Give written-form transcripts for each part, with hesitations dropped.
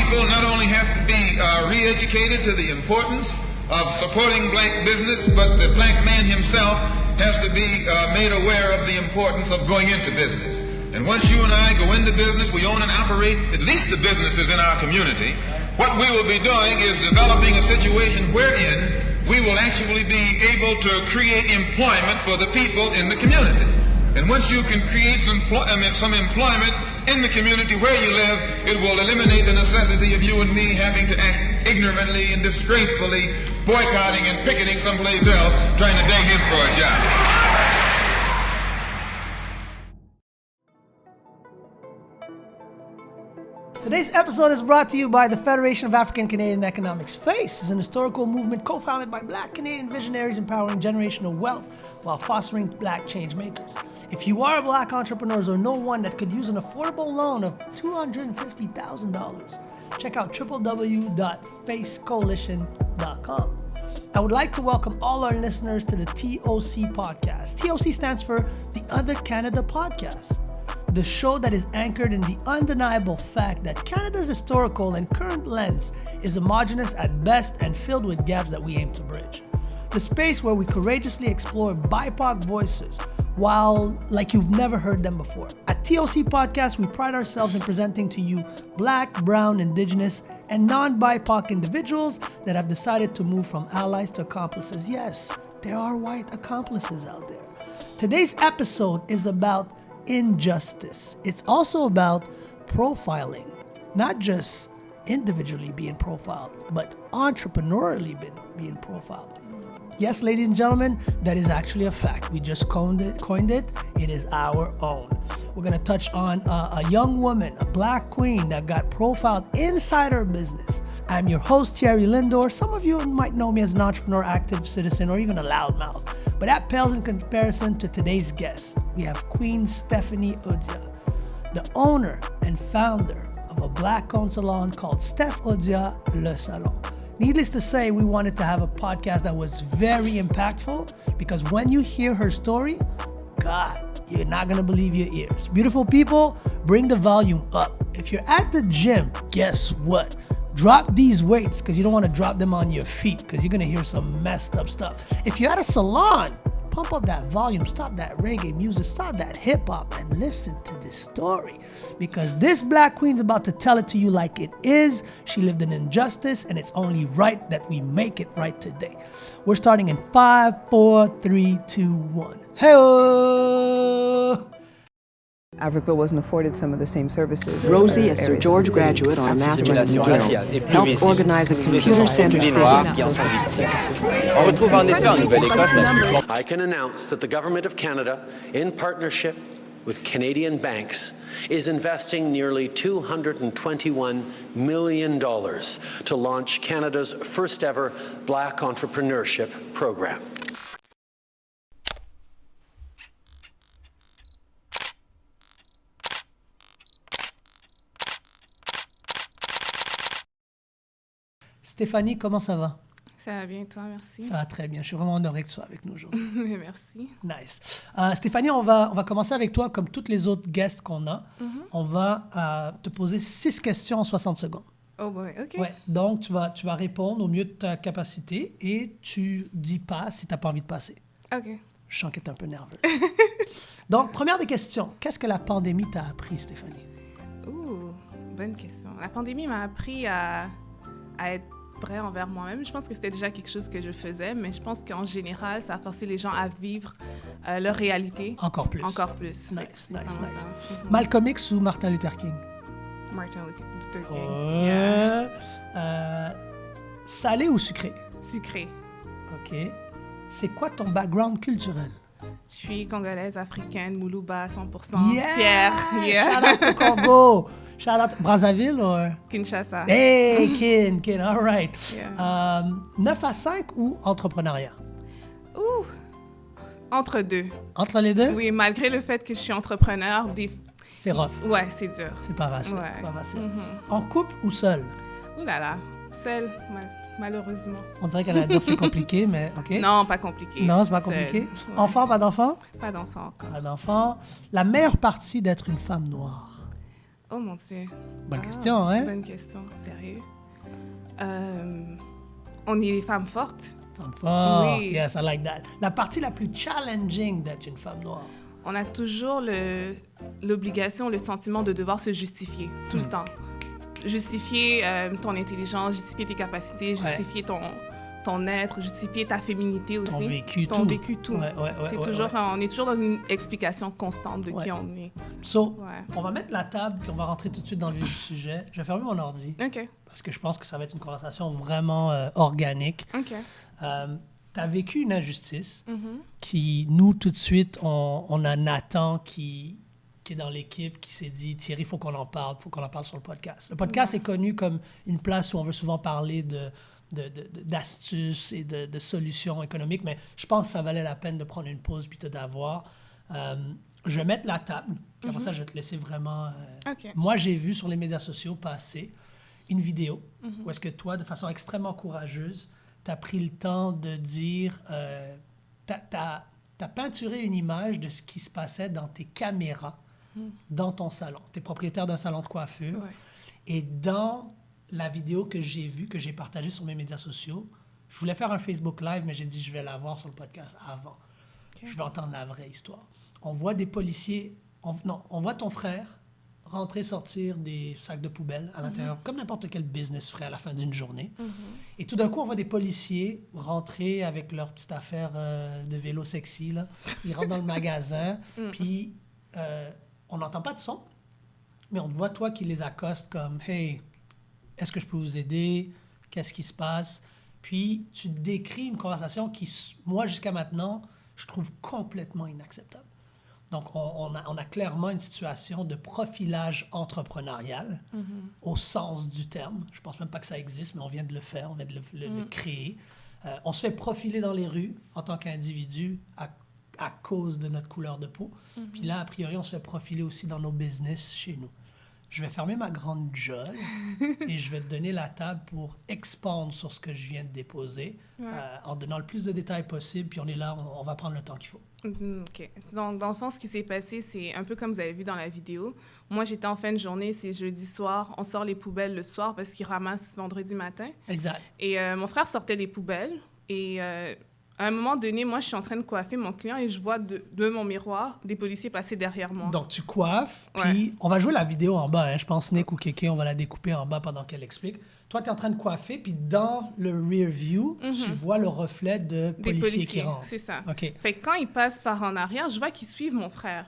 people not only have to be re-educated to the importance of supporting black business, but the black man himself has to be made aware of the importance of going into business. And once you and I go into business, we own and operate at least the businesses in our community. What we will be doing is developing a situation wherein we will actually be able to create employment for the people in the community. And once you can create some employment in the community where you live, it will eliminate the necessity of you and me having to act ignorantly and disgracefully, boycotting and picketing someplace else, trying to beg him for a job. Today's episode is brought to you by the Federation of African Canadian Economics. FACE is an historical movement co-founded by Black Canadian visionaries empowering generational wealth while fostering Black change makers. If you are a Black entrepreneur or know one that could use an affordable loan of $250,000, check out www.facecoalition.com. I would like to welcome all our listeners to the TOC podcast. TOC stands for The Other Canada Podcast, the show that is anchored in the undeniable fact that Canada's historical and current lens is homogeneous at best and filled with gaps that we aim to bridge. The space where we courageously explore BIPOC voices while like you've never heard them before. At TOC Podcast, we pride ourselves in presenting to you Black, Brown, Indigenous, and non-BIPOC individuals that have decided to move from allies to accomplices. Yes, there are white accomplices out there. Today's episode is about injustice. It's also about profiling, not just individually being profiled, but entrepreneurially being profiled. Yes, ladies and gentlemen, that is actually a fact. We just coined it. It is our own. We're going to touch on a young woman, a Black queen that got profiled inside her business. I'm your host, Thierry Lindor. Some of you might know me as an entrepreneur, active citizen, or even a loudmouth, but that pales in comparison to today's guest. We have Queen Stephanie Odia, the owner and founder of a Black-owned salon called Steph Odia Le Salon. Needless to say, we wanted to have a podcast that was very impactful because when you hear her story, God, you're not going to believe your ears. Beautiful people, bring the volume up. If you're at the gym, guess what? Drop these weights because you don't want to drop them on your feet because you're going to hear some messed up stuff. If you're at a salon, pump up that volume, stop that reggae music, stop that hip hop, and listen to this story. Because this Black queen's about to tell it to you like it is. She lived in injustice, and it's only right that we make it right today. We're starting in 5, 4, 3, 2, 1. Hey-oh! Africa wasn't afforded some of the same services. Rosie, a Sir George graduate on a master's in McGill, helps organize a computer-centered city. I can announce that the Government of Canada, in partnership with Canadian banks, is investing nearly $221 million to launch Canada's first ever Black entrepreneurship program. Stéphanie, comment ça va? Ça va bien, toi, merci. Ça va très bien. Je suis vraiment honoré que tu sois avec nous aujourd'hui. Merci. Nice. Stéphanie, on va commencer avec toi comme toutes les autres guests qu'on a. On va te poser 6 questions en 60 secondes. Oh boy, OK. Ouais, donc, tu vas répondre au mieux de ta capacité et tu dis pas si tu n'as pas envie de passer. OK. Je sens que tu es un peu nerveux. Donc, première des questions. Qu'est-ce que la pandémie t'a appris, Stéphanie? Ouh, bonne question. La pandémie m'a appris à être vrai envers moi-même. Je pense que c'était déjà quelque chose que je faisais, mais je pense qu'en général, ça a forcé les gens à vivre leur réalité. Encore plus. Encore plus. Nice. Mm-hmm. Malcolm X ou Martin Luther King? Martin Luther King. Salé ou sucré? Sucré. OK. C'est quoi ton background culturel? Je suis congolaise, africaine, Moulouba, 100%. Yeah! Pierre. Yeah. Shout out to Congo. Shout out Brazzaville or? Kinshasa. Hey, Kin, all right. Yeah. 9 à 5 ou entrepreneuriat? Ouh, entre deux. Entre les deux? Oui, malgré le fait que je suis entrepreneur, c'est rough. Ouais, c'est dur. C'est pas facile. Ouais. C'est pas facile. Mm-hmm. En couple ou seul? Ouh là là, seule, malheureusement. On dirait qu'elle allait dire c'est compliqué, mais OK. Non, pas compliqué. Non, c'est pas Seule. compliqué. Ouais. Enfant, pas d'enfant? Pas d'enfant encore. Pas d'enfant. La meilleure partie d'être une femme noire? Oh mon Dieu. Bonne question, hein? Bonne question, sérieux. On est des femmes fortes. Femme forte, Oui. yes, I like that. La partie la plus challenging d'être une femme noire. On a toujours l'obligation, le sentiment de devoir se justifier, tout le temps. Justifier ton intelligence, justifier tes capacités, justifier ton être, justifier ta féminité aussi. Ton vécu, vécu, tout. Ouais, On est toujours dans une explication constante de qui on est. So, Ouais. on va mettre la table puis on va rentrer tout de suite dans le vif du sujet. Je vais fermer mon ordi OK. parce que je pense que ça va être une conversation vraiment organique. OK. Tu as vécu une injustice Mhm. qui, nous, tout de suite, on a Nathan qui est dans l'équipe, qui s'est dit, Thierry, il faut qu'on en parle sur le podcast. Le podcast est connu comme une place où on veut souvent parler d'astuces et de solutions économiques, mais je pense que ça valait la peine de prendre une pause puis d'avoir. Je vais mettre la table, puis après ça, je vais te laisser vraiment... OK. Moi, j'ai vu sur les médias sociaux passer une vidéo où est-ce que toi, de façon extrêmement courageuse, tu as pris le temps de dire... t'as peinturé une image de ce qui se passait dans tes caméras, dans ton salon. Tu es propriétaire d'un salon de coiffure. Ouais. Et dans la vidéo que j'ai vue, que j'ai partagée sur mes médias sociaux, je voulais faire un Facebook Live, mais j'ai dit je vais la voir sur le podcast avant. OK. Je veux entendre la vraie histoire. On voit des policiers... on voit ton frère rentrer, sortir des sacs de poubelle à l'intérieur, comme n'importe quel business ferait à la fin d'une journée. Et tout d'un coup, on voit des policiers rentrer avec leur petite affaire de vélo sexy, là. Ils rentrent dans le magasin, puis on n'entend pas de son, mais on te voit, toi, qui les accoste comme « Hey, est-ce que je peux vous aider? Qu'est-ce qui se passe? » Puis tu décris une conversation qui, moi, jusqu'à maintenant, je trouve complètement inacceptable. Donc, on a clairement une situation de profilage entrepreneurial au sens du terme. Je ne pense même pas que ça existe, mais on vient de le faire, on vient de le créer. On se fait profiler dans les rues en tant qu'individu à cause de notre couleur de peau. Puis là, a priori, on se fait profiler aussi dans nos business chez nous. Je vais fermer ma grande gueule et je vais te donner la table pour expandre sur ce que je viens de déposer en donnant le plus de détails possible. Puis on est là, on va prendre le temps qu'il faut. OK. Donc, dans le fond, ce qui s'est passé, c'est un peu comme vous avez vu dans la vidéo. Moi, j'étais en fin de journée, c'est jeudi soir. On sort les poubelles le soir parce qu'ils ramassent vendredi matin. Exact. Et mon frère sortait les poubelles. Et à un moment donné, moi, je suis en train de coiffer mon client et je vois de mon miroir des policiers passer derrière moi. Donc, tu coiffes, puis on va jouer la vidéo en bas. Hein. Je pense Nick ou Kéké, on va la découper en bas pendant qu'elle explique. Toi, tu es en train de coiffer, puis dans le rear view, tu vois le reflet de policiers qui rentrent. C'est ça. OK. Fait que quand ils passent par en arrière, je vois qu'ils suivent mon frère.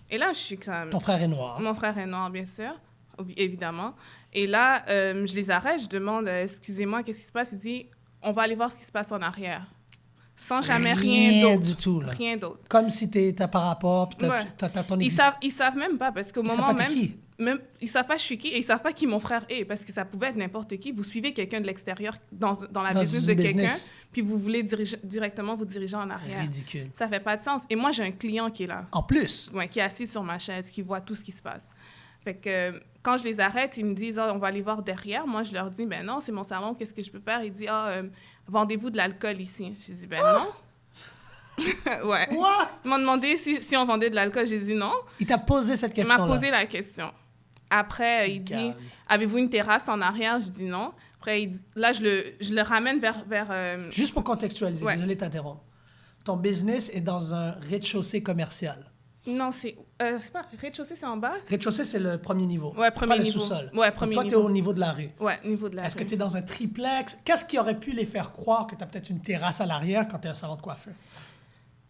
Et là, je suis comme... Ton frère est noir. Mon frère est noir, bien sûr, évidemment. Et là, je les arrête, je demande, excusez-moi, qu'est-ce qui se passe? Il dit, on va aller voir ce qui se passe en arrière. Sans jamais rien d'autre. Du tout, là. Rien d'autre. Comme si t'as par rapport, puis t'as ton Ils savent même pas, parce qu'au moment même, ils savent pas je suis qui, et ils savent pas qui mon frère est, parce que ça pouvait être n'importe qui. Vous suivez quelqu'un de l'extérieur dans la business de quelqu'un, puis vous voulez directement vous diriger en arrière. Ridicule. Ça fait pas de sens. Et moi, j'ai un client qui est là. En plus. Ouais, qui est assis sur ma chaise, qui voit tout ce qui se passe. Fait que quand je les arrête, ils me disent on va aller voir derrière. Moi, je leur dis ben non, c'est mon salon, qu'est-ce que je peux faire? Ils disent vendez-vous de l'alcool ici. J'ai dit ben non. Ouais. What? Ils m'ont demandé si on vendait de l'alcool. J'ai dit non. Il t'a posé cette question-là. Il m'a posé la question. Après, il dit avez-vous une terrasse en arrière? Je dis non. Après, il dit, là, je le ramène vers Juste pour contextualiser, Ouais. désolé de t'interrompre. Ton business est dans un rez-de-chaussée commercial. Non, c'est pas rez-de-chaussée, c'est en bas? Rez-de-chaussée, c'est le premier niveau. Ouais, premier pas niveau. le sous-sol. Ouais, Donc premier toi, tu es niveau. au niveau de la rue. Ouais, niveau de la Est-ce rue. que tu es dans un triplex? Qu'est-ce qui aurait pu les faire croire que tu as peut-être une terrasse à l'arrière quand tu es un salon de coiffeur?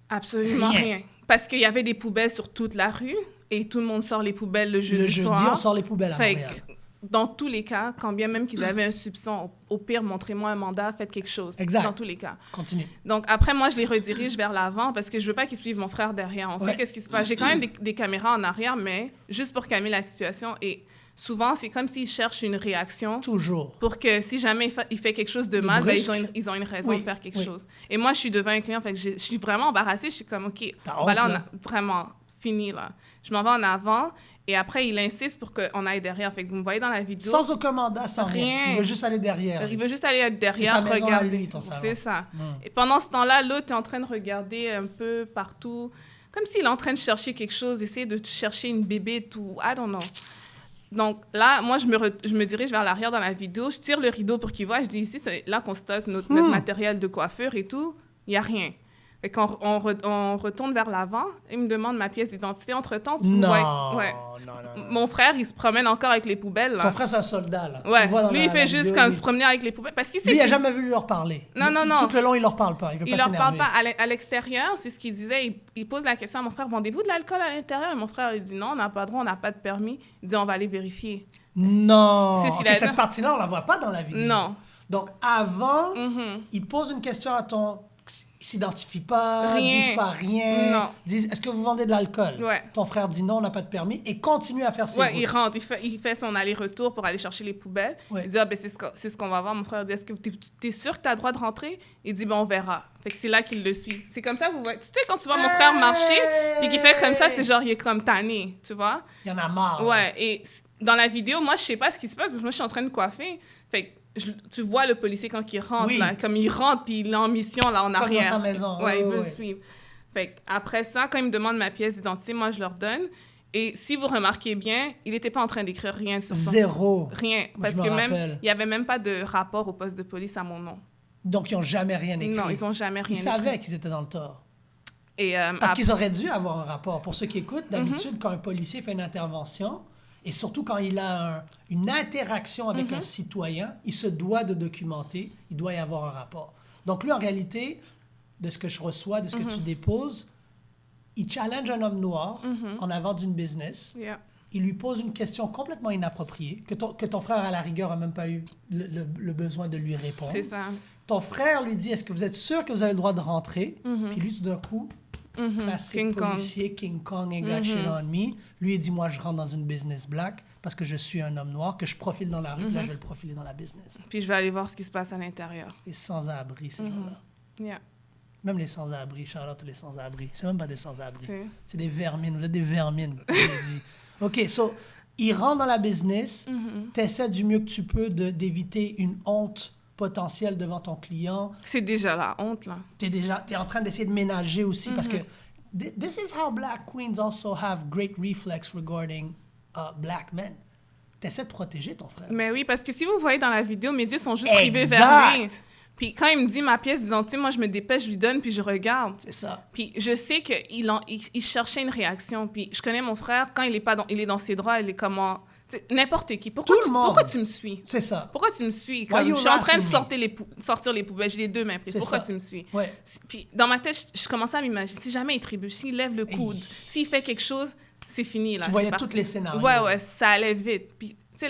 Absolument rien. Parce qu'il y avait des poubelles sur toute la rue et tout le monde sort les poubelles le jeudi Le soir. jeudi, on sort les poubelles à Fait Montréal. que, dans tous les cas, quand bien même qu'ils avaient un soupçon, au pire, montrez-moi un mandat, faites quelque chose. Exact. Dans tous les cas. Continue. Donc, après, moi, je les redirige vers l'avant parce que je veux pas qu'ils suivent mon frère derrière. On sait qu'est-ce qui se passe. J'ai quand même des caméras en arrière, mais juste pour calmer la situation. Et souvent, c'est comme s'ils cherchent une réaction. Toujours. Pour que si jamais il fait quelque chose de mal, ben, ils ont une raison Oui, de faire quelque oui. chose. Et moi, je suis devant un client, fait que je suis vraiment embarrassée. Je suis comme, OK, T'as honte, voilà, on là. a vraiment fini, là. Je m'en vais en avant, et après, il insiste pour qu'on aille derrière. Fait que vous me voyez dans la vidéo. Sans aucun mandat, sans rien. Rien. Il veut juste aller derrière. Il veut juste aller derrière, C'est sa maison à regarder. lui, ton salon. C'est ça. Et pendant ce temps-là, l'autre est en train de regarder un peu partout, comme s'il est en train de chercher quelque chose, d'essayer de chercher une bébête ou I don't know. Donc là, moi, je me dirige vers l'arrière dans la vidéo. Je tire le rideau pour qu'il voit. Je dis, ici, c'est là qu'on stocke notre matériel de coiffure et tout. Il n'y a rien. Fait qu'on on retourne vers l'avant. Il me demande ma pièce d'identité. Entre-temps, tu vois... Ouais. Non. Mon frère, il se promène encore avec les poubelles. Là. Ton frère, c'est un soldat, là. Ouais. Lui, il fait juste comme se promener avec les poubelles. Parce qu'il sait lui, il n'a jamais vu leur parler. Non. Tout le long, il leur parle pas. Il leur parle pas. À l'extérieur, c'est ce qu'il disait. Il pose la question à mon frère, vendez-vous de l'alcool à l'intérieur? Et mon frère, il dit non, on n'a pas de droit, on n'a pas de permis. Il dit, on va aller vérifier. Non. Cette partie-là, on la voit pas dans la vidéo. Non. Donc, avant, il pose une question à ton... Ils s'identifient pas, disent pas rien, disent est-ce que vous vendez de l'alcool? Ouais. Ton frère dit non, on n'a pas de permis et continue à faire ses routes. Il rentre, il fait son aller-retour pour aller chercher les poubelles. Ouais. Il dit c'est ce qu'on va voir. Mon frère dit est-ce que t'es sûr que tu as le droit de rentrer? Il dit on verra. Fait que c'est là qu'il le suit. C'est comme ça, vous voyez. Tu sais, quand tu vois mon frère marcher et qu'il fait comme ça, c'est genre il est comme tanné, tu vois? Il y en a marre. Ouais, et dans la vidéo, moi je sais pas ce qui se passe parce que moi je suis en train de coiffer. Fait que tu vois le policier quand il rentre, là, comme il rentre, puis il est en mission là en arrière. Comme dans sa maison. Ouais, il veut le suivre. Fait après ça, quand il me demande ma pièce d'identité, moi, je leur donne. Et si vous remarquez bien, il n'était pas en train d'écrire rien sur son... Zéro. Rien. Parce que même, il n'y avait même pas de rapport au poste de police à mon nom. Donc, ils n'ont jamais rien écrit? Non, ils n'ont jamais rien écrit. Ils savaient qu'ils étaient dans le tort? Et, parce qu'ils auraient dû avoir un rapport. Pour ceux qui écoutent, d'habitude, quand un policier fait une intervention... Et surtout quand il a une interaction avec un citoyen, il se doit de documenter, il doit y avoir un rapport. Donc lui, en réalité, de ce que je reçois, de ce que tu déposes, il challenge un homme noir en avant d'une business. Yeah. Il lui pose une question complètement inappropriée, que ton frère, à la rigueur, n'a même pas eu le besoin de lui répondre. C'est ça. Ton frère lui dit, est-ce que vous êtes sûr que vous avez le droit de rentrer? Puis lui, tout d'un coup... Classique policier, King Kong, et got shit on me. Lui, il dit, moi, je rentre dans une business black parce que je suis un homme noir, que je profile dans la rue, puis là, je vais le profiler dans la business. Puis je vais aller voir ce qui se passe à l'intérieur. Les sans-abri, ces gens-là. Yeah. Même les sans-abri, Charlotte, les sans-abri. C'est même pas des sans-abri. C'est des vermines. Vous êtes des vermines. OK, so, il rentre dans la business. T'essaies du mieux que tu peux d'éviter une honte potentiel devant ton client. C'est déjà la honte, là. T'es en train d'essayer de ménager aussi parce que this is how black queens also have great reflex regarding black men. T'essaies de protéger ton frère. Mais oui, parce que si vous voyez dans la vidéo, mes yeux sont juste rivés vers lui. Puis quand il me dit ma pièce d'identité, moi, je me dépêche, je lui donne, puis je regarde. C'est ça. Puis je sais qu'il cherchait une réaction. Puis je connais mon frère, quand il est dans ses droits, il est comment... N'importe qui. Pourquoi tu me suis? C'est ça. Pourquoi tu me suis? Comme, je suis en train de sortir les poubelles. J'ai les deux mains prises. Pourquoi tu me suis? Ouais. Puis dans ma tête, je commençais à m'imaginer. Si jamais il trébuche, s'il lève le coude, s'il fait quelque chose, c'est fini. Là, tu voyais tous les scénarios. Ouais, ça allait vite. Puis tu sais,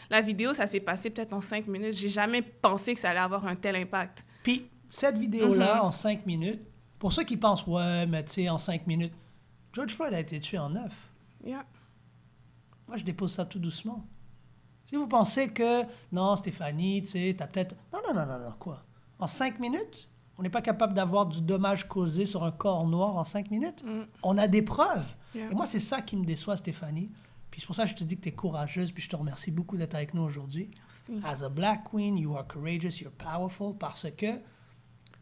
la vidéo, ça s'est passé peut-être en 5 minutes. J'ai jamais pensé que ça allait avoir un tel impact. Puis cette vidéo-là, en 5 minutes, pour ceux qui pensent, ouais, mais tu sais, en 5 minutes, George Floyd a été tué en 9. Yeah. Moi, je dépose ça tout doucement. Si vous pensez que, non, Stéphanie, tu sais, t'as peut-être... Non, quoi? En 5 minutes, on n'est pas capable d'avoir du dommage causé sur un corps noir en 5 minutes? On a des preuves. Yeah. Et moi, c'est ça qui me déçoit, Stéphanie. Puis c'est pour ça que je te dis que tu es courageuse, puis je te remercie beaucoup d'être avec nous aujourd'hui. Merci. As a black queen, you are courageous, you're powerful, parce que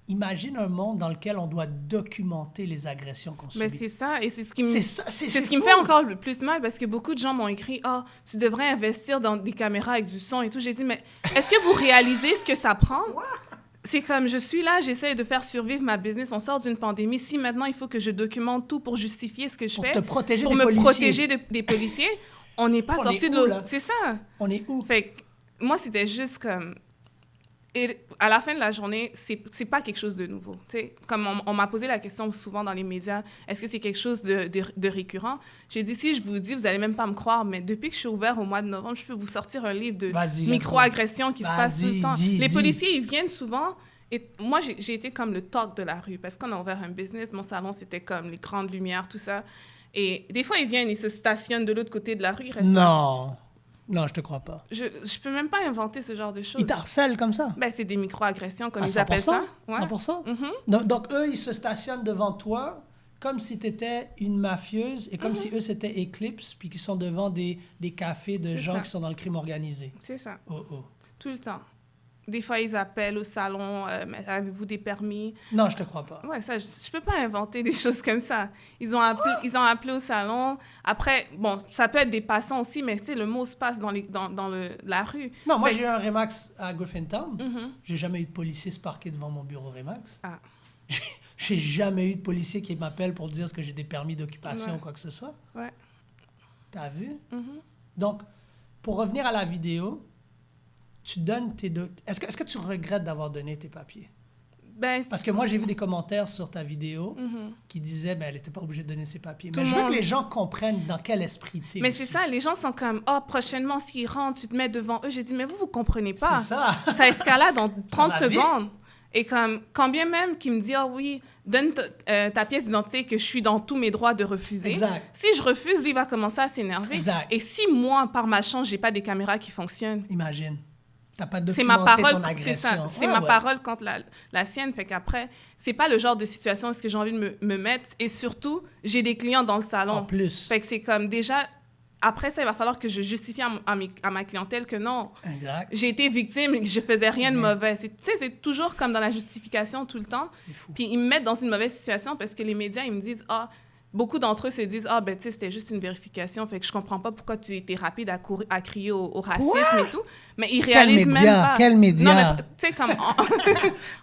imagine un monde dans lequel on doit documenter les agressions qu'on subit. Mais c'est ça, et c'est ce qui me fait encore le plus mal, parce que beaucoup de gens m'ont écrit « Ah, tu devrais investir dans des caméras avec du son et tout. » J'ai dit « Mais est-ce que vous réalisez ce que ça prend? » C'est comme, je suis là, j'essaie de faire survivre ma business, on sort d'une pandémie. Si maintenant, il faut que je documente tout pour justifier ce que je fais, pour me protéger des policiers, on n'est pas sorti de l'eau. C'est ça. On est où? Fait que moi, c'était juste comme... Et à la fin de la journée, c'est pas quelque chose de nouveau. T'sais, comme on m'a posé la question souvent dans les médias, est-ce que c'est quelque chose de récurrent? J'ai dit, si je vous dis, vous allez même pas me croire, mais depuis que je suis ouvert au mois de novembre, je peux vous sortir un livre de micro-agressions qui se passent tout le temps. Les policiers, ils viennent souvent. Et moi, j'ai été comme le talk de la rue, parce qu'on a ouvert un business. Mon salon, c'était comme les grandes lumières, tout ça. Et des fois, ils viennent, ils se stationnent de l'autre côté de la rue. Ils restent là. Non, je te crois pas. Je peux même pas inventer ce genre de choses. Ils t'harcèlent comme ça? Ben, c'est des micro-agressions, comme ils appellent ça. Ouais. 100%? Donc, eux, ils se stationnent devant toi comme si tu étais une mafieuse et comme si eux, c'était Eclipse, puis qu'ils sont devant des cafés de gens qui sont dans le crime organisé. C'est ça. Oh. Tout le temps. Des fois, ils appellent au salon, avez-vous des permis? Non, je te crois pas. Ouais, ça, je peux pas inventer des choses comme ça. Ils ont appelé au salon. Après, bon, ça peut être des passants aussi, mais tu sais, le mot se passe dans la rue. Non, moi, j'ai eu un Remax à Griffintown. J'ai jamais eu de policier se parquer devant mon bureau Remax. Ah. J'ai jamais eu de policier qui m'appelle pour dire que j'ai des permis d'occupation ou quoi que ce soit. Ouais. T'as vu? Donc, pour revenir à la vidéo, tu donnes tes... Est-ce que tu regrettes d'avoir donné tes papiers? Parce que moi, j'ai vu des commentaires sur ta vidéo qui disaient elle n'était pas obligée de donner ses papiers. Mais je veux que les gens comprennent dans quel esprit t'es. Mais aussi. c'est ça, les gens sont comme, prochainement, s'ils rentrent, tu te mets devant eux. J'ai dit, mais vous comprenez pas. C'est ça. Ça escalade en 30 va vite. secondes. Et comme, quand bien même qu'il me dit, oui, donne ta pièce d'identité que je suis dans tous mes droits de refuser. Exact. Si je refuse, lui, il va commencer à s'énerver. Exact. Et si moi, par ma chance, j'ai pas des caméras qui fonctionnent. Imagine. T'as pas de C'est ma documenté parole, ton agression. c'est ça. C'est ma parole contre la sienne. Fait qu'après, c'est pas le genre de situation où est-ce que j'ai envie de me mettre. Et surtout, j'ai des clients dans le salon. En plus. Fait que c'est comme déjà... Après ça, il va falloir que je justifie à ma clientèle que non, Exact. j'ai été victime, je faisais rien de mauvais. Tu sais, c'est toujours comme dans la justification tout le temps. C'est fou. Puis ils me mettent dans une mauvaise situation parce que les médias, ils me disent, beaucoup d'entre eux se disent, tu sais, c'était juste une vérification, fait que je comprends pas pourquoi tu étais rapide à crier au racisme et tout. Mais ils réalisent même pas. Quel média? Non, mais tu sais, comme...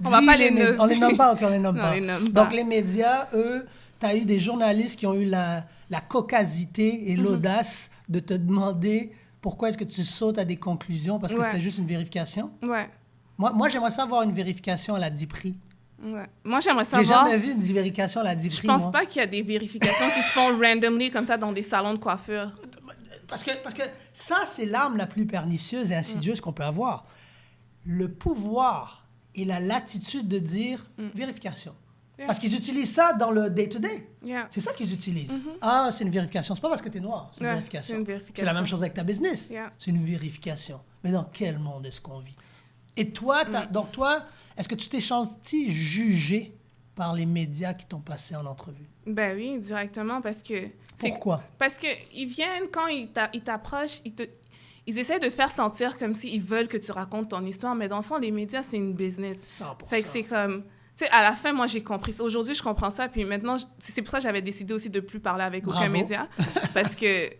on va pas les nommer. On les nomme pas, on les nomme Non, pas. on les nomme Donc, pas. les médias, eux, t'as eu des journalistes qui ont eu la caucasité et l'audace de te demander pourquoi est-ce que tu sautes à des conclusions parce que c'était juste une vérification. Ouais. Moi, j'aimerais savoir une vérification à la DIPRI. Ouais. Moi, j'aimerais J'ai savoir... jamais vu une vérification à la DIPRI, Je pense pas qu'il y a des vérifications qui se font randomly comme ça dans des salons de coiffure. Parce que ça, c'est l'arme la plus pernicieuse et insidieuse qu'on peut avoir. Le pouvoir et la latitude de dire vérification. Yeah. Parce qu'ils utilisent ça dans le day-to-day. Yeah. C'est ça qu'ils utilisent. C'est une vérification. C'est pas parce que tu es noir, c'est une vérification. C'est une vérification. C'est la même chose avec ta business. Yeah. C'est une vérification. Mais dans quel monde est-ce qu'on vit? Et toi, donc toi, est-ce que tu t'es senti jugé par les médias qui t'ont passé en entrevue? Ben oui, directement, parce que... Pourquoi? Parce qu'ils viennent, quand ils t'approchent, ils essaient de te faire sentir comme s'ils veulent que tu racontes ton histoire, mais dans le fond, les médias, c'est une business. 100%. Fait que c'est comme... Tu sais, à la fin, moi, j'ai compris ça. Aujourd'hui, je comprends ça, puis maintenant, c'est pour ça que j'avais décidé aussi de plus parler avec aucun média, parce que...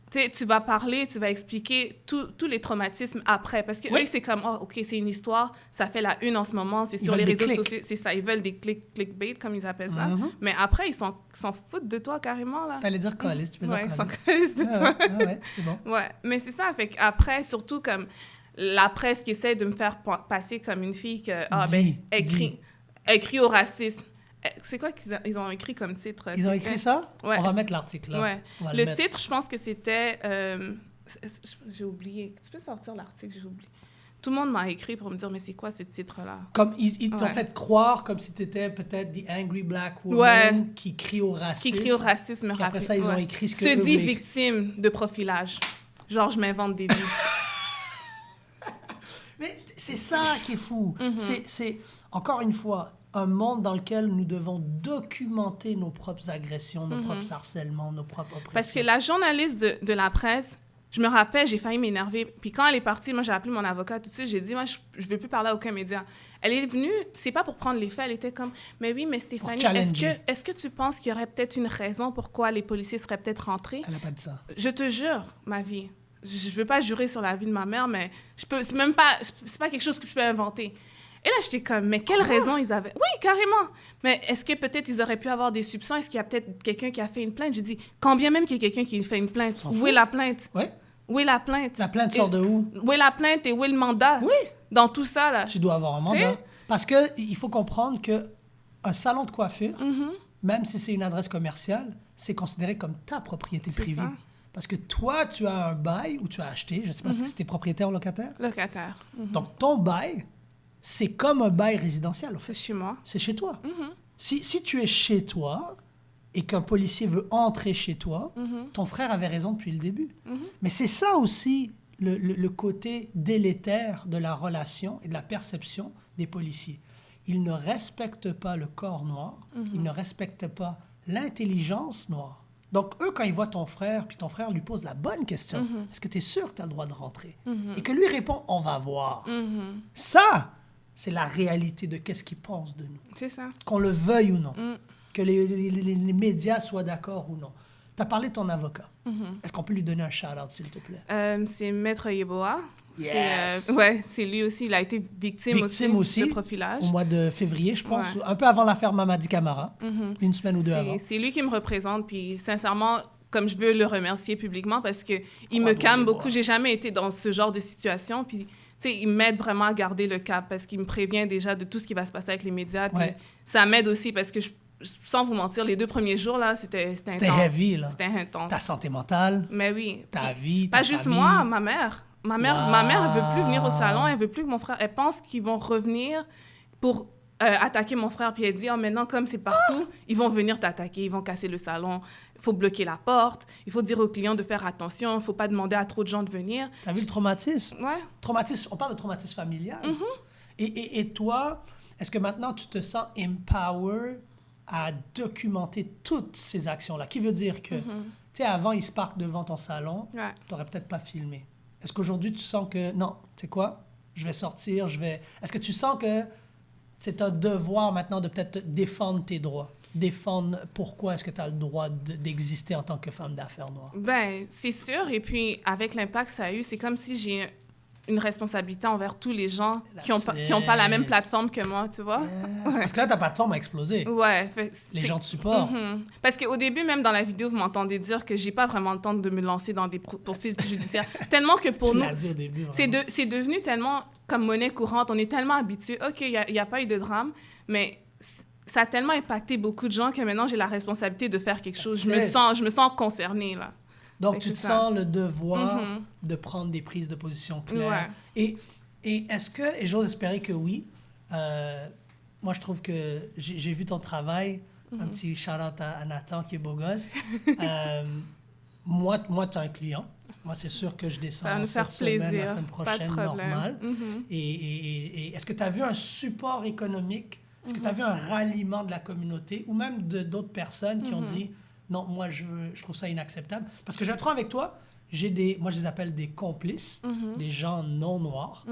Tu sais, tu vas parler, tu vas expliquer tous les traumatismes après. Parce que eux, c'est comme, OK, c'est une histoire, ça fait la une en ce moment, c'est sur les réseaux sociaux, c'est ça, ils veulent des clickbait, comme ils appellent ça. Mais après, ils s'en foutent de toi carrément, là. T'allais dire colis, tu peux dire ils colis. s'en collent de toi. Ouais, c'est bon. Ouais, mais c'est ça. Fait qu'après, surtout comme la presse qui essaie de me faire passer comme une fille que, écrit au racisme. C'est quoi qu'ils ont écrit comme titre? Ils ont écrit ça? Ouais. On va mettre l'article là. Ouais. On va le mettre. titre, je pense que c'était... j'ai oublié. Tu peux sortir l'article? J'ai oublié. Tout le monde m'a écrit pour me dire, mais c'est quoi ce titre-là? Comme ils t'ont fait croire comme si tu étais peut-être the angry black woman qui crie au racisme. Qui crie au racisme. Puis après ça, ils ont écrit ce que Se eux dit voulaient. victime de profilage. Genre, je m'invente des vies. Mais c'est ça qui est fou. C'est, encore une fois, un monde dans lequel nous devons documenter nos propres agressions, nos propres harcèlements, nos propres oppressions. Parce que la journaliste de la presse, je me rappelle, j'ai failli m'énerver. Puis quand elle est partie, moi, j'ai appelé mon avocat tout de suite. J'ai dit, moi, je ne veux plus parler à aucun média. Elle est venue, c'est pas pour prendre les faits, elle était comme, mais oui, mais Stéphanie, est-ce que tu penses qu'il y aurait peut-être une raison pourquoi les policiers seraient peut-être rentrés? Elle n'a pas dit ça. Je te jure, ma vie. Je veux pas jurer sur la vie de ma mère, mais c'est même pas, c'est pas quelque chose que je peux inventer. Et là, j'étais comme, mais quelle raison ils avaient? Oui, carrément. Mais est-ce que peut-être ils auraient pu avoir des soupçons? Est-ce qu'il y a peut-être quelqu'un qui a fait une plainte? J'ai dit, quand bien même qu'il y ait quelqu'un qui fait une plainte, où est la plainte? Oui. Où est la plainte? La plainte sort de où? Où est la plainte et où est le mandat? Oui. Dans tout ça, là. Tu dois avoir un mandat. T'sais? Parce qu'il faut comprendre qu'un salon de coiffure, même si c'est une adresse commerciale, c'est considéré comme ta propriété privée. Ça. Parce que toi, tu as un bail où tu as acheté, je ne sais pas si c'était propriétaire ou locataire. Locataire. Donc, ton bail, c'est comme un bail résidentiel, au fait. C'est chez moi. C'est chez toi. Si tu es chez toi et qu'un policier veut entrer chez toi, ton frère avait raison depuis le début. Mais c'est ça aussi le côté délétère de la relation et de la perception des policiers. Ils ne respectent pas le corps noir, ils ne respectent pas l'intelligence noire. Donc, eux, quand ils voient ton frère, puis ton frère lui pose la bonne question, est-ce que tu es sûr que tu as le droit de rentrer? Et que lui répond, on va voir. Ça, c'est la réalité de qu'est-ce qu'il pense de nous. C'est ça. Qu'on le veuille ou non. Que les médias soient d'accord ou non. Tu as parlé de ton avocat. Est-ce qu'on peut lui donner un shout-out, s'il te plaît? C'est Maître Yeboah. Yes! C'est lui aussi. Il a été victime aussi de profilage. Au mois de février, je pense. Un peu avant l'affaire Mamadi Camara. Une semaine ou deux avant. C'est lui qui me représente. Puis sincèrement, comme je veux le remercier publiquement parce qu'il me calme beaucoup. J'ai jamais été dans ce genre de situation. Puis, tu sais, il m'aide vraiment à garder le cap parce qu'il me prévient déjà de tout ce qui va se passer avec les médias. Puis ça m'aide aussi parce que sans vous mentir, les 2 premiers jours, là, c'était intense. C'était heavy, là. C'était intense. Ta santé mentale. Mais oui. Ta vie, ta pas juste famille. moi, ma mère. Ma mère, elle veut plus venir au salon. Elle veut plus que mon frère... Elle pense qu'ils vont revenir pour attaquer mon frère. Puis elle dit, maintenant, comme c'est partout, ils vont venir t'attaquer. Ils vont casser le salon. Il faut bloquer la porte. Il faut dire aux clients de faire attention. Il ne faut pas demander à trop de gens de venir. T'as vu le traumatisme? Ouais. Traumatisme, on parle de traumatisme familial. Et toi, est-ce que maintenant, tu te sens empowered à documenter toutes ces actions-là? Qui veut dire que, tu sais, avant, ils se parquent devant ton salon, tu n'aurais peut-être pas filmé. Est-ce qu'aujourd'hui, tu sens que, non, tu sais quoi, je vais sortir, Est-ce que tu sens que c'est un devoir maintenant de peut-être défendre tes droits? Défendre pourquoi est-ce que tu as le droit d'exister en tant que femme d'affaires noire? Ben, c'est sûr. Et puis, avec l'impact que ça a eu, c'est comme si j'ai une responsabilité envers tous les gens qui ont pas la même plateforme que moi, tu vois? Parce que là, ta plateforme a explosé. Ouais. Les gens te supportent. Parce qu'au début, même dans la vidéo, vous m'entendez dire que j'ai pas vraiment le temps de me lancer dans des poursuites judiciaires. Tellement que pour nous, c'est devenu tellement comme monnaie courante. On est tellement habitués. OK, il y a pas eu de drame, mais ça a tellement impacté beaucoup de gens que maintenant, j'ai la responsabilité de faire quelque chose. Je me sens concernée, là. Donc, tu te sens le devoir de prendre des prises de position claires. Et est-ce que, et j'ose espérer que oui, moi, je trouve que j'ai vu ton travail, un petit shout-out à Nathan qui est beau gosse. Moi, tu es un client. Moi, c'est sûr que je descends cette semaine, la semaine prochaine, normal. Et est-ce que tu as vu un support économique? Est-ce que tu as vu un ralliement de la communauté ou même d'autres personnes qui ont dit... Non, moi, je trouve ça inacceptable. Parce que je vais être franc avec toi, moi, je les appelle des complices, des gens non noirs,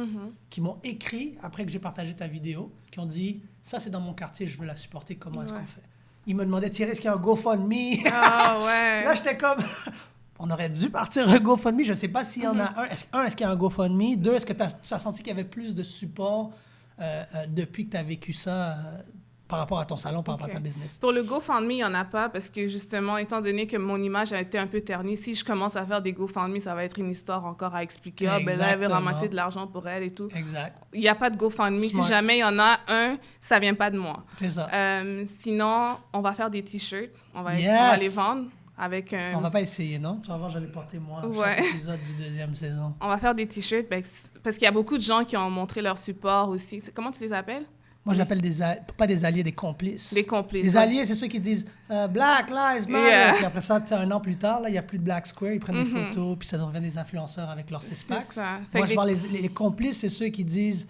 qui m'ont écrit, après que j'ai partagé ta vidéo, qui ont dit, ça, c'est dans mon quartier, je veux la supporter, comment est-ce qu'on fait? Ils me demandaient, Thierry, est-ce qu'il y a un GoFundMe? Ah, ouais. Là, j'étais comme, on aurait dû partir un GoFundMe, je ne sais pas s'il y en a un. Est-ce qu'il y a un GoFundMe? 2, est-ce que tu as senti qu'il y avait plus de support depuis que tu as vécu ça par rapport à ton salon, par rapport à ta business? Pour le GoFundMe, il n'y en a pas parce que, justement, étant donné que mon image a été un peu ternie, si je commence à faire des GoFundMe, ça va être une histoire encore à expliquer. Ah, ben là, elle veut ramasser de l'argent pour elle et tout. Exact. Il n'y a pas de GoFundMe. Si jamais il y en a un, ça ne vient pas de moi. C'est ça. Sinon, on va faire des T-shirts. On va les vendre. Avec On va pas essayer, non? Tu vas voir, je vais les porter moi chaque épisode du 2e saison. On va faire des T-shirts parce qu'il y a beaucoup de gens qui ont montré leur support aussi. Comment tu les appelles? Moi, je l'appelle pas des alliés, des complices. Des complices. Les alliés, c'est ceux qui disent Black Lives Matter. Puis après ça, un an plus tard, il n'y a plus de Black Square. Ils prennent des photos, puis ça devient des influenceurs avec leurs six-packs. Moi, je vois les complices, c'est ceux qui disent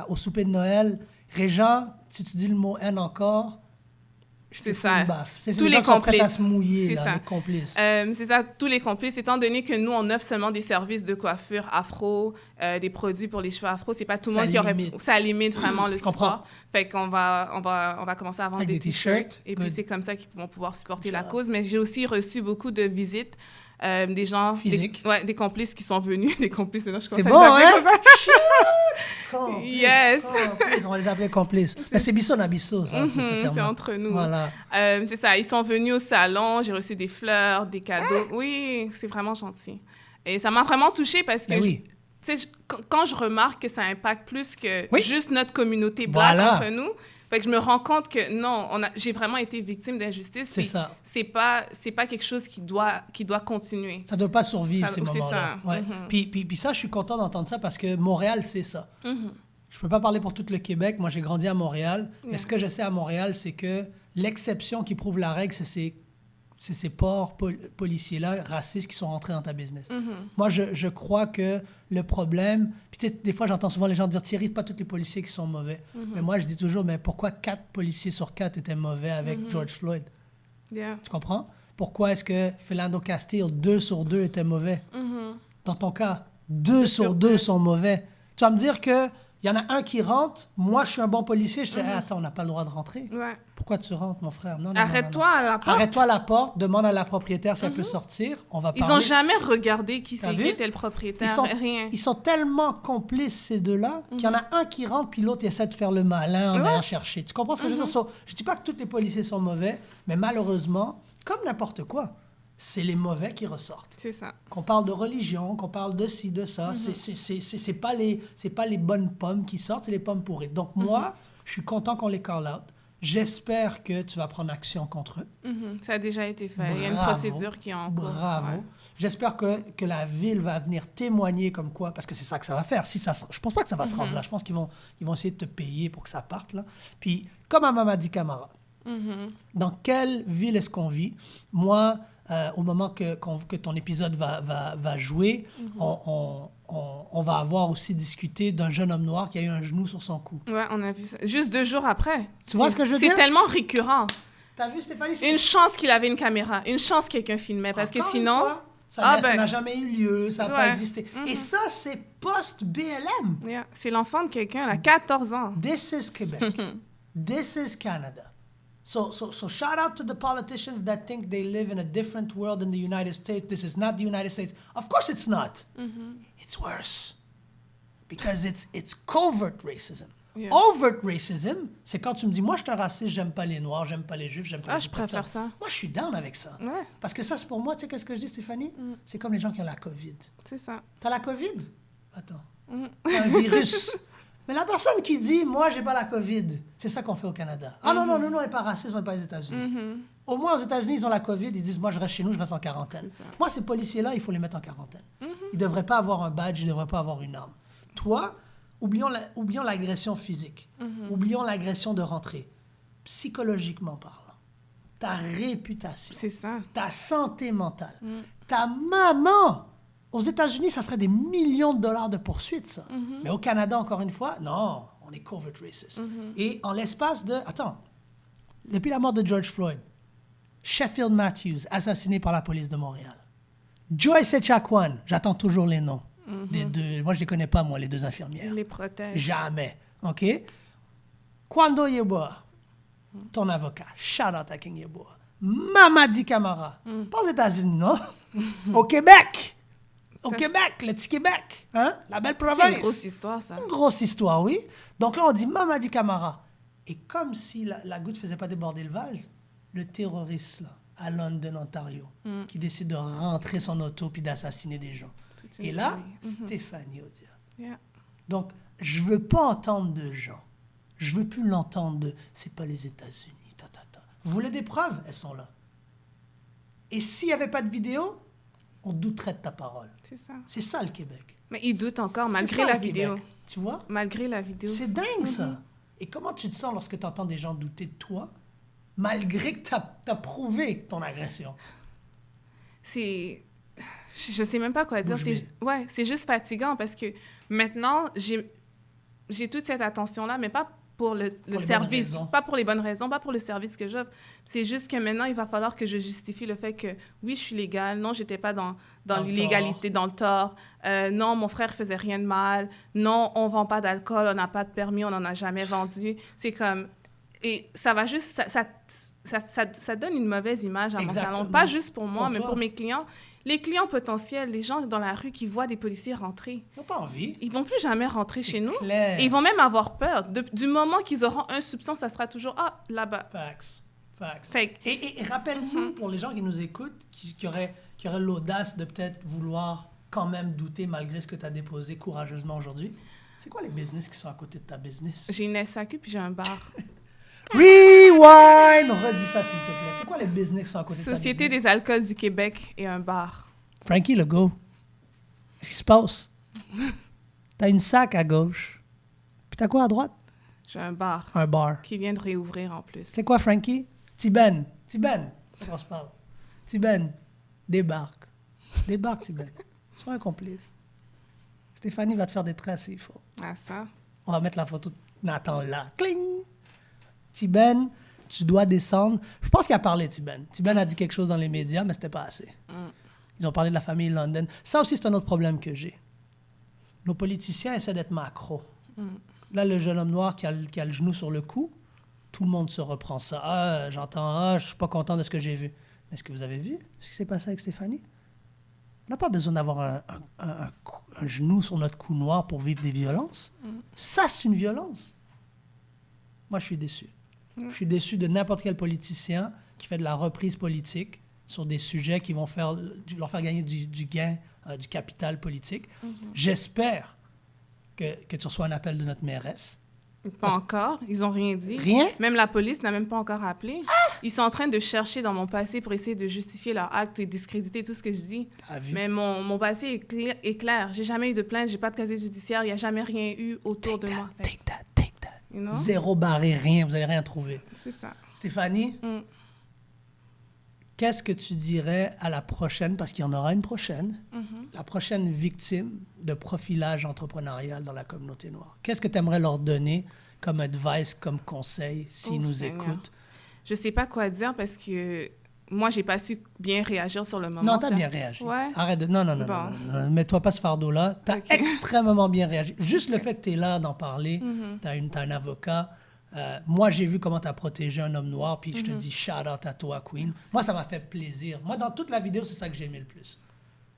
au souper de Noël, Régent, si tu dis le mot N encore, c'est ça. C'est tous les complices à se mouiller, là, les complices. C'est ça, tous les complices. Étant donné que nous, on offre seulement des services de coiffure afro, des produits pour les cheveux afro, c'est pas tout le monde qui aurait... Ça limite vraiment le support. Fait qu'on va commencer à vendre des T-shirts. Et puis, c'est comme ça qu'ils vont pouvoir supporter la cause. Mais j'ai aussi reçu beaucoup de visites. Des gens... Physiques. Des complices qui sont venus. Des complices, c'est bon, hein? Yes! On va les appeler complices. Mais c'est Bissot à Bissot, ça. C'est entre nous. Voilà. C'est ça. Ils sont venus au salon. J'ai reçu des fleurs, des cadeaux. Oui, c'est vraiment gentil. Et ça m'a vraiment touchée parce que... quand je remarque que ça impacte plus que juste notre communauté black entre nous... Fait que je me rends compte que non, j'ai vraiment été victime d'injustice. C'est ça. C'est pas quelque chose qui doit continuer. Ça doit pas survivre, ces moments-là. Ouais. Puis ça, je suis content d'entendre ça parce que Montréal, c'est ça. Je peux pas parler pour tout le Québec. Moi, j'ai grandi à Montréal. Mais ce que je sais à Montréal, c'est que l'exception qui prouve la règle, c'est ces porcs policiers-là, racistes, qui sont rentrés dans ta business. Moi, je crois que le problème... Puis des fois, j'entends souvent les gens dire « Thierry, pas tous les policiers qui sont mauvais. Mais moi, je dis toujours « Mais pourquoi 4 policiers sur 4 étaient mauvais avec George Floyd? » Yeah. Tu comprends? Pourquoi est-ce que Philando Castile, 2 sur 2 étaient mauvais? Dans ton cas, 2 sur 2 sont mauvais. Tu vas me dire qu'il y en a un qui rentre, moi je suis un bon policier, je sais, attends, on n'a pas le droit de rentrer. Ouais. Pourquoi tu rentres, mon frère? Non, Arrête-toi à la porte. Arrête-toi à la porte, demande à la propriétaire si elle peut sortir, on va Ils parler. n'ont jamais regardé qui T'as c'est vu? qui était le propriétaire, rien. Ils sont tellement complices, ces deux-là, qu'il y en a un qui rentre, puis l'autre essaie de faire le malin en allant chercher. Tu comprends ce que je veux dire? So, je dis pas que tous les policiers sont mauvais, mais malheureusement, comme n'importe quoi, c'est les mauvais qui ressortent. C'est ça. Qu'on parle de religion, qu'on parle de ci, de ça, c'est pas les bonnes pommes qui sortent, c'est les pommes pourries. Donc moi, je suis content qu'on les call out. J'espère que tu vas prendre action contre eux. Ça a déjà été fait. Il y a une Bravo. procédure qui est en cours. Bravo. Ouais. J'espère que la ville va venir témoigner comme quoi, parce que c'est ça que ça va faire. Si ça, je pense pas que ça va se rendre là. Je pense qu'ils vont essayer de te payer pour que ça parte là. Puis, comme à Mamadi Camara, dans quelle ville est-ce qu'on vit? Moi, au moment que ton épisode va jouer, on va avoir aussi discuté d'un jeune homme noir qui a eu un genou sur son cou. Ouais, on a vu ça. Juste 2 jours après. Tu vois ce que je veux dire? C'est tellement récurrent. T'as vu, Stéphanie? Une chance qu'il avait une caméra. Une chance que quelqu'un filmait. Parce que Encore une sinon... fois, ça n'a jamais eu lieu, ça n'a pas Ouais. existé. Et ça, c'est post-BLM. Yeah. C'est l'enfant de quelqu'un, à 14 ans. This is Quebec. This is Canada. So shout out to the politicians that think they live in a different world than the United States. This is not the United States. Of course it's not. It's worse. Because it's covert racism. Yeah. Overt racism, c'est quand tu me dis, moi je suis un raciste, j'aime pas les Noirs, j'aime pas les Juifs, j'aime pas les Je préfère ça. Moi je suis down avec ça. Ouais. Parce que ça, c'est pour moi, tu sais qu'est-ce que je dis, Stéphanie? C'est comme les gens qui ont la COVID. C'est ça. T'as la COVID? Attends. T'as un virus. Mais la personne qui dit, moi, j'ai pas la COVID, c'est ça qu'on fait au Canada. Ah non, on n'est pas raciste, on n'est pas aux États-Unis. Au moins, aux États-Unis, ils ont la COVID, ils disent, moi, je reste chez nous, je reste en quarantaine. C'est ça. Moi, ces policiers-là, il faut les mettre en quarantaine. Ils devraient pas avoir un badge, ils devraient pas avoir une arme. Toi, oublions l'agression physique. Oublions l'agression de rentrée. Psychologiquement parlant, ta réputation, C'est ça. ta santé mentale, ta maman. Aux États-Unis, ça serait des millions de dollars de poursuites, ça. Mais au Canada, encore une fois, non, on est covert racist. Et en l'espace de... Attends, depuis la mort de George Floyd, Sheffield Matthews, assassiné par la police de Montréal. Joyce Echaquan, j'attends toujours les noms des deux. Moi, je les connais pas, moi, les deux infirmières. Il les protège. Jamais, OK? Kwando Yeboah, ton avocat, shout out à King Yeboah. Mamadi Camara, pas aux États-Unis, non? Au Québec! Au Québec, le petit Québec, hein? La belle province. C'est une grosse histoire, ça. Une grosse histoire, oui. Donc là, on dit Mamadi Camara. Et comme si la goutte ne faisait pas déborder le vase, le terroriste, là, à London, Ontario, qui décide de rentrer son auto puis d'assassiner des gens. Toute une Et là, famille. Stéphanie Audia. Yeah. Donc, je veux pas entendre de gens. Je veux plus l'entendre de « c'est pas les États-Unis, ta. Vous voulez des preuves? Elles sont là. Et s'il n'y avait pas de vidéo, on douterait de ta parole. C'est ça. C'est ça, le Québec. Mais il doute encore, C'est malgré ça, la le vidéo. Québec. Tu vois? Malgré la vidéo. C'est dingue, ça. Et comment tu te sens lorsque tu entends des gens douter de toi, malgré que tu as prouvé ton agression? C'est... Je sais même pas quoi dire. Bouche bée. C'est juste fatigant parce que maintenant, j'ai toute cette attention-là, mais pas pour le les bonnes service, raisons. pas pour les bonnes raisons, pas pour le service que j'offre. C'est juste que maintenant, il va falloir que je justifie le fait que, oui, je suis légale, non, j'étais pas dans le l'illégalité, dans le tort, non, mon frère faisait rien de mal, non, on vend pas d'alcool, on n'a pas de permis, on n'en a jamais vendu. C'est comme... Et ça va juste... Ça donne une mauvaise image à Exactement. mon salon. Pas juste pour moi, Pour mais toi. pour mes clients. Les clients potentiels, les gens dans la rue qui voient des policiers rentrer, Ils n'ont pas envie. ils vont plus jamais rentrer C'est chez nous. clair. Et ils vont même avoir peur. Du moment qu'ils auront un soupçon, ça sera toujours « Ah, là-bas Facts. ». Fait que- Et rappelle-nous, pour les gens qui nous écoutent, qui auraient l'audace de peut-être vouloir quand même douter malgré ce que tu as déposé courageusement aujourd'hui, c'est quoi les business qui sont à côté de ta business? J'ai une SAQ puis j'ai un bar. Rewind! Redis ça, s'il te plaît. C'est quoi les business qui sont à côté de ta Société business? des alcools du Québec et un bar. Frankie, le go. Qu'est-ce qui se passe? T'as une sac à gauche. Puis t'as quoi à droite? J'ai un bar Un bar. qui vient de réouvrir en plus. C'est quoi, Frankie? Tiben. On se parle. Tiben, débarque. Débarque, Tiben. Sois un complice. Stéphanie va te faire des traits s'il faut. Ah, ça? On va mettre la photo de Nathan là. Cling! Tiben, tu dois descendre. Je pense qu'il a parlé, Tiben. Tiben a dit quelque chose dans les médias, mais c'était pas assez. Ils ont parlé de la famille London. Ça aussi, c'est un autre problème que j'ai. Nos politiciens essaient d'être macro. Là, le jeune homme noir qui a le genou sur le cou, tout le monde se reprend ça. Ah, j'entends, je suis pas content de ce que j'ai vu. Mais est-ce que vous avez vu ce qui s'est passé avec Stéphanie? On n'a pas besoin d'avoir un genou sur notre cou noir pour vivre des violences. Ça, c'est une violence. Moi, je suis déçu. Je suis déçu de n'importe quel politicien qui fait de la reprise politique sur des sujets qui vont leur faire gagner du gain, du capital politique. J'espère que tu reçois un appel de notre mairesse. Pas encore. Ils n'ont rien dit. Rien? Même la police n'a même pas encore appelé. Ils sont en train de chercher dans mon passé pour essayer de justifier leur acte et discréditer tout ce que je dis. Mais mon passé est clair. J'ai jamais eu de plainte, j'ai pas de casier judiciaire, il n'y a jamais rien eu autour de moi. Take that. You know? Zéro barré, rien. Vous n'allez rien trouver. C'est ça. Stéphanie, qu'est-ce que tu dirais à la prochaine, parce qu'il y en aura une prochaine, la prochaine victime de profilage entrepreneurial dans la communauté noire? Qu'est-ce que tu aimerais leur donner comme advice, comme conseil, s'ils nous écoutent? Je sais pas quoi dire parce que moi, j'ai pas su bien réagir sur le moment. Non, t'as bien réagi. Ouais. Arrête de... Non. Mets-toi pas ce fardeau-là. T'as extrêmement bien réagi. Juste le fait que t'es là d'en parler, t'as un avocat. Moi, j'ai vu comment t'as protégé un homme noir, puis je te dis shout out à toi, Queen. Moi, ça m'a fait plaisir. Moi, dans toute la vidéo, c'est ça que j'ai aimé le plus.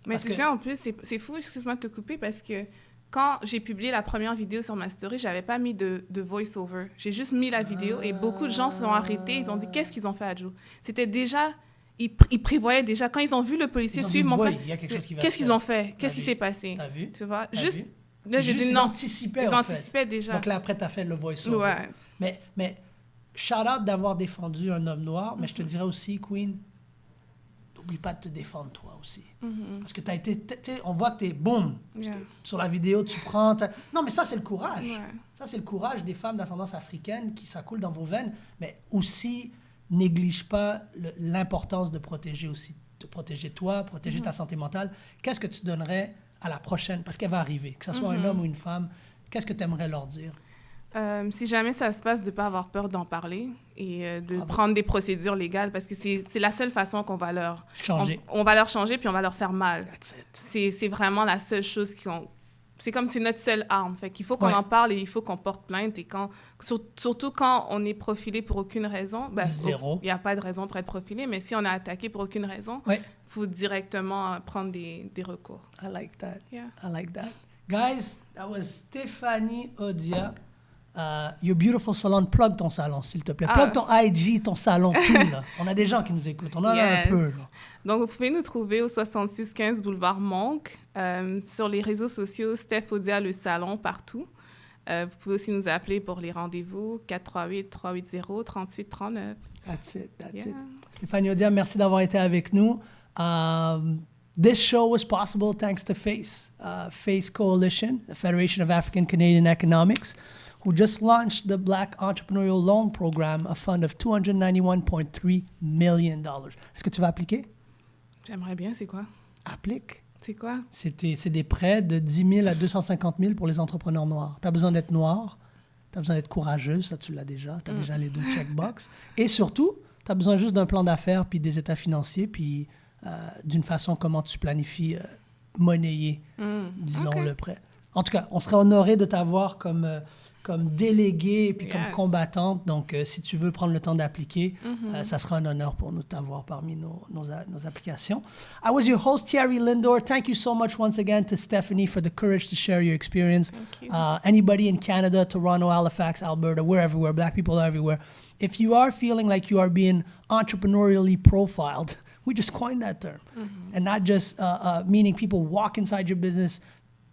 Mais tu sais, en plus, c'est fou, excuse-moi de te couper, parce que quand j'ai publié la première vidéo sur ma story, j'avais pas mis de voice-over. J'ai juste mis la vidéo et beaucoup de gens se sont arrêtés. Ils ont dit, qu'est-ce qu'ils ont fait à Joe? C'était déjà... Ils prévoyaient déjà. Quand ils ont vu le policier suivre mon frère, qu'est-ce qu'ils ont fait? Qu'est-ce qui s'est passé? T'as vu? Tu vois? Juste, là, j'ai dit non. Ils anticipaient déjà. Donc là, après, t'as fait le voice-over. Ouais. Mais shout-out d'avoir défendu un homme noir, mais je te dirais aussi, Queen, n'oublie pas de te défendre toi aussi. Parce que on voit que t'es boum. Sur la vidéo, tu prends... Non, mais ça, c'est le courage. Ouais. Ça, c'est le courage des femmes d'ascendance africaine qui ça coule dans vos veines, mais aussi... néglige pas l'importance de protéger toi, protéger ta santé mentale. Qu'est-ce que tu donnerais à la prochaine? Parce qu'elle va arriver, que ce soit un homme ou une femme. Qu'est-ce que tu aimerais leur dire? Si jamais ça se passe, de ne pas avoir peur d'en parler et de prendre des procédures légales parce que c'est la seule façon qu'on va leur changer. On va leur changer puis on va leur faire mal. C'est vraiment la seule chose c'est comme c'est notre seule arme. Fait qu'il faut qu'on en parle et il faut qu'on porte plainte. Et surtout quand on est profilé pour aucune raison, il n'y a pas de raison pour être profilé, mais si on est attaqué pour aucune raison, il faut directement prendre des recours. I like that. Yeah. I like that. Guys, that was Stéphanie Odia. Your Beautiful Salon. Plug ton salon, s'il te plaît. Plug ton IG, ton salon, tout, là. On a des gens qui nous écoutent. On en a un peu, là. Donc, vous pouvez nous trouver au 6615 Boulevard Monk. Sur les réseaux sociaux, Steph Odia, le salon, partout. Vous pouvez aussi nous appeler pour les rendez-vous, 438-380-3839. That's it. Stéphanie Odia, merci d'avoir été avec nous. This show was possible thanks to FACE, FACE Coalition, the Federation of African Canadian Economics, who just launched the Black Entrepreneurial Loan Program, a fund of $291.3 million. Est-ce que tu vas appliquer? J'aimerais bien, c'est quoi? Applique. C'est quoi? C'est des prêts de 10 000 à 250 000 pour les entrepreneurs noirs. Tu as besoin d'être noir, tu as besoin d'être courageuse, ça tu l'as déjà, tu as déjà les 2 checkbox. Et surtout, tu as besoin juste d'un plan d'affaires, puis des états financiers, puis d'une façon comment tu planifies monnayer, disons, le prêt. En tout cas, on serait honoré de t'avoir comme déléguée et puis comme combattante. Donc, si tu veux prendre le temps d'appliquer, ça sera un honneur pour nous de t'avoir parmi nos applications. I was your host, Thierry Lindor. Thank you so much once again to Stephanie for the courage to share your experience. Thank you. Anybody in Canada, Toronto, Halifax, Alberta, we're everywhere. Black people are everywhere. If you are feeling like you are being entrepreneurially profiled, we just coined that term. And not just meaning people walk inside your business.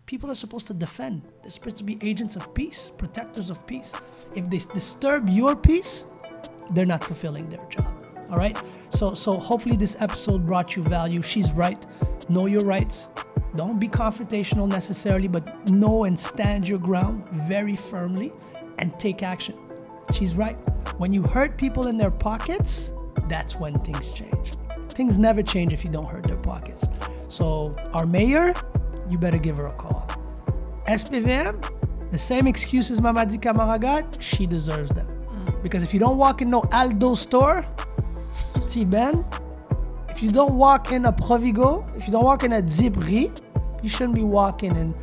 People are supposed to defend. They're supposed to be agents of peace, protectors of peace. If they disturb your peace, they're not fulfilling their job. All right? So hopefully this episode brought you value. She's right. Know your rights. Don't be confrontational necessarily, but know and stand your ground very firmly and take action. She's right. When you hurt people in their pockets, that's when things change. Things never change if you don't hurt their pockets. So our mayor, you better give her a call. SPVM, the same excuses Mamadi Kamara got, she deserves them. Because if you don't walk in no Aldo store, see Ben, if you don't walk in a Provigo, if you don't walk in a Zipri, you shouldn't be walking in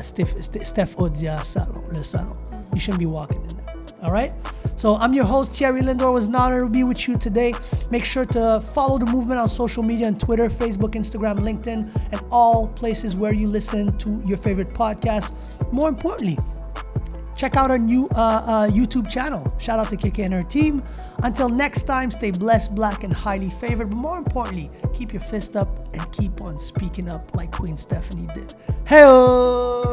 Steph Odia salon, le salon. You shouldn't be walking in there. All right? So I'm your host, Thierry Lindor. It was an honor to be with you today. Make sure to follow the movement on social media on Twitter, Facebook, Instagram, LinkedIn, and all places where you listen to your favorite podcast. More importantly, check out our new YouTube channel. Shout out to Kiki and her team. Until next time, stay blessed, black, and highly favored. But more importantly, keep your fist up and keep on speaking up like Queen Stephanie did. Hey-oh!